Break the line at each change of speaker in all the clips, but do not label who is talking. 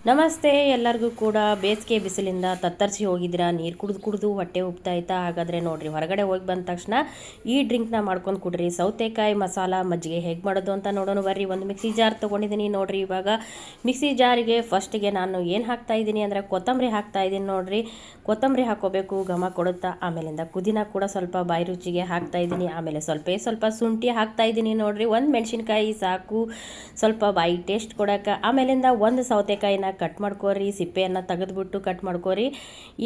ನಮಸ್ತೆ ಎಲ್ಲರಿಗೂ ಕೂಡ ಬೇಸಿಗೆ ಬಿಸಿಲಿಂದ ತತ್ತರಿಸಿ ಹೋಗಿದ್ದೀರಾ, ನೀರು ಕುಡಿದು ಹೊಟ್ಟೆ ಉಬ್ತಾಯ್ತಾ? ಹಾಗಾದರೆ ನೋಡಿರಿ, ಹೊರಗಡೆ ಹೋಗಿ ಬಂದ ತಕ್ಷಣ ಈ ಡ್ರಿಂಕ್ನ ಮಾಡ್ಕೊಂಡು ಕುಡ್ರಿ. ಸೌತೆಕಾಯಿ ಮಸಾಲ ಮಜ್ಜಿಗೆ ಹೇಗೆ ಮಾಡೋದು ಅಂತ ನೋಡೋಣ ಬರ್ರಿ. ಒಂದು ಮಿಕ್ಸಿ ಜಾರ್ ತೊಗೊಂಡಿದ್ದೀನಿ ನೋಡಿರಿ. ಇವಾಗ ಮಿಕ್ಸಿ ಜಾರಿಗೆ ಫಸ್ಟಿಗೆ ನಾನು ಏನು ಹಾಕ್ತಾಯಿದ್ದೀನಿ ಅಂದರೆ ಕೊತ್ತಂಬರಿ ಹಾಕ್ತಾಯಿದ್ದೀನಿ ನೋಡಿರಿ. ಕೊತ್ತಂಬರಿ ಹಾಕ್ಕೋಬೇಕು, ಘಮ ಕೊಡುತ್ತಾ. ಆಮೇಲಿಂದ ಪುದೀನ ಕೂಡ ಸ್ವಲ್ಪ ಬಾಯಿ ರುಚಿಗೆ ಹಾಕ್ತಾಯಿದ್ದೀನಿ. ಆಮೇಲೆ ಸ್ವಲ್ಪ ಶುಂಠಿ ಹಾಕ್ತಾಯಿದ್ದೀನಿ ನೋಡಿರಿ. ಒಂದು ಮೆಣಸಿನ್ಕಾಯಿ ಸಾಕು ಸ್ವಲ್ಪ ಬಾಯಿ ಟೇಸ್ಟ್ ಕೊಡೋಕೆ. ಆಮೇಲಿಂದ ಒಂದು ಸೌತೆಕಾಯಿನ ಕಟ್ ಮಾಡ್ಕೋರಿ, ಸಿಪ್ಪೆಯನ್ನು ತೆಗೆದುಬಿಟ್ಟು ಕಟ್ ಮಾಡ್ಕೋರಿ.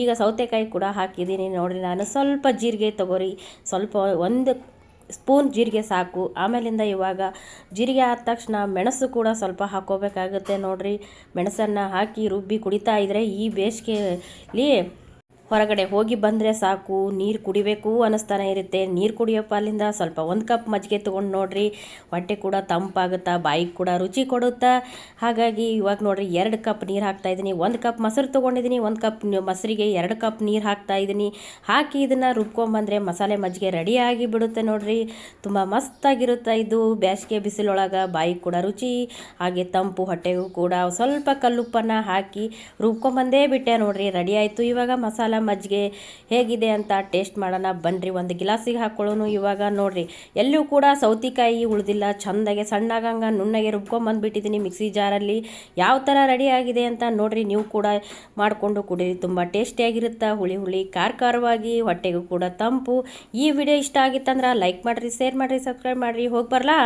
ಈಗ ಸೌತೆಕಾಯಿ ಕೂಡ ಹಾಕಿದ್ದೀನಿ ನೋಡಿರಿ. ನಾನು ಸ್ವಲ್ಪ ಜೀರಿಗೆ ತಗೋರಿ, ಸ್ವಲ್ಪ ಒಂದು ಸ್ಪೂನ್ ಜೀರಿಗೆ ಸಾಕು. ಆಮೇಲಿಂದ ಇವಾಗ ಜೀರಿಗೆ ಆದ ತಕ್ಷಣ ಮೆಣಸು ಕೂಡ ಸ್ವಲ್ಪ ಹಾಕ್ಕೋಬೇಕಾಗುತ್ತೆ ನೋಡಿರಿ. ಮೆಣಸನ್ನು ಹಾಕಿ ರುಬ್ಬಿ ಕುಡಿತಾ ಇದ್ದರೆ ಈ ಬೇಸಿಗೆಯಲ್ಲಿ ಹೊರಗಡೆ ಹೋಗಿ ಬಂದರೆ ಸಾಕು, ನೀರು ಕುಡಿಬೇಕು ಅನ್ನಿಸ್ತಾನೆ ಇರುತ್ತೆ. ನೀರು ಕುಡಿಯೋಪ್ಪ ಅಲ್ಲಿಂದ ಸ್ವಲ್ಪ 1 ಕಪ್ ಮಜ್ಜಿಗೆ ತೊಗೊಂಡು ನೋಡಿರಿ. ಹೊಟ್ಟೆ ಕೂಡ ತಂಪಾಗುತ್ತಾ, ಬಾಯಿಗೆ ಕೂಡ ರುಚಿ ಕೊಡುತ್ತಾ. ಹಾಗಾಗಿ ಇವಾಗ ನೋಡಿರಿ 2 ಕಪ್ ನೀರು ಹಾಕ್ತಾಯಿದ್ದೀನಿ. 1 ಕಪ್ ಮೊಸರು ತೊಗೊಂಡಿದ್ದೀನಿ, 1 ಕಪ್ ಮೊಸರಿಗೆ 2 ಕಪ್ ನೀರು ಹಾಕ್ತಾಯಿದ್ದೀನಿ. ಹಾಕಿ ಇದನ್ನು ರುಬ್ಕೊಂಬಂದರೆ ಮಸಾಲೆ ಮಜ್ಜಿಗೆ ರೆಡಿಯಾಗಿ ಬಿಡುತ್ತೆ ನೋಡಿರಿ. ತುಂಬ ಮಸ್ತಾಗಿರುತ್ತೆ ಇದು. ಬೇಸಿಗೆ ಬಿಸಿಲೊಳಗೆ ಬಾಯಿಗೆ ಕೂಡ ರುಚಿ, ಹಾಗೆ ತಂಪು, ಹೊಟ್ಟೆಗೂ ಕೂಡ. ಸ್ವಲ್ಪ ಕಲ್ಲುಪ್ಪನ್ನು ಹಾಕಿ ರುಬ್ಕೊಂಬಂದೇ ಬಿಟ್ಟೆ ನೋಡಿರಿ, ರೆಡಿ ಆಯಿತು. ಇವಾಗ ಮಸಾಲ ಮಜ್ಜಿಗೆ ಹೇಗಿದೆ ಅಂತ ಟೇಸ್ಟ್ ಮಾಡೋಣ ಬನ್ನಿರಿ. ಒಂದು ಗ್ಲಾಸಿಗೆ ಹಾಕ್ಕೊಳ್ಳೋನು. ಇವಾಗ ನೋಡಿರಿ, ಎಲ್ಲೂ ಕೂಡ ಸೌತೆಕಾಯಿ ಉಳಿದಿಲ್ಲ, ಚೆಂದಾಗೆ ಸಣ್ಣಗಂಗೆ ನುಣ್ಣಗೆ ರುಬ್ಕೊಂಬಂದುಬಿಟ್ಟಿದ್ದೀನಿ ಮಿಕ್ಸಿ ಜಾರಲ್ಲಿ. ಯಾವ ಥರ ರೆಡಿ ಆಗಿದೆ ಅಂತ ನೋಡಿರಿ. ನೀವು ಕೂಡ ಮಾಡಿಕೊಂಡು ಕುಡೀರಿ, ತುಂಬ ಟೇಸ್ಟಿಯಾಗಿರುತ್ತೆ. ಹುಳಿ ಖಾರವಾಗಿ, ಹೊಟ್ಟೆಗೂ ಕೂಡ ತಂಪು. ಈ ವಿಡಿಯೋ ಇಷ್ಟ ಆಗಿತ್ತಂದ್ರೆ ಲೈಕ್ ಮಾಡಿರಿ, ಶೇರ್ ಮಾಡಿರಿ, ಸಬ್ಸ್ಕ್ರೈಬ್ ಮಾಡಿರಿ. ಹೋಗಿ ಬರಲಾ?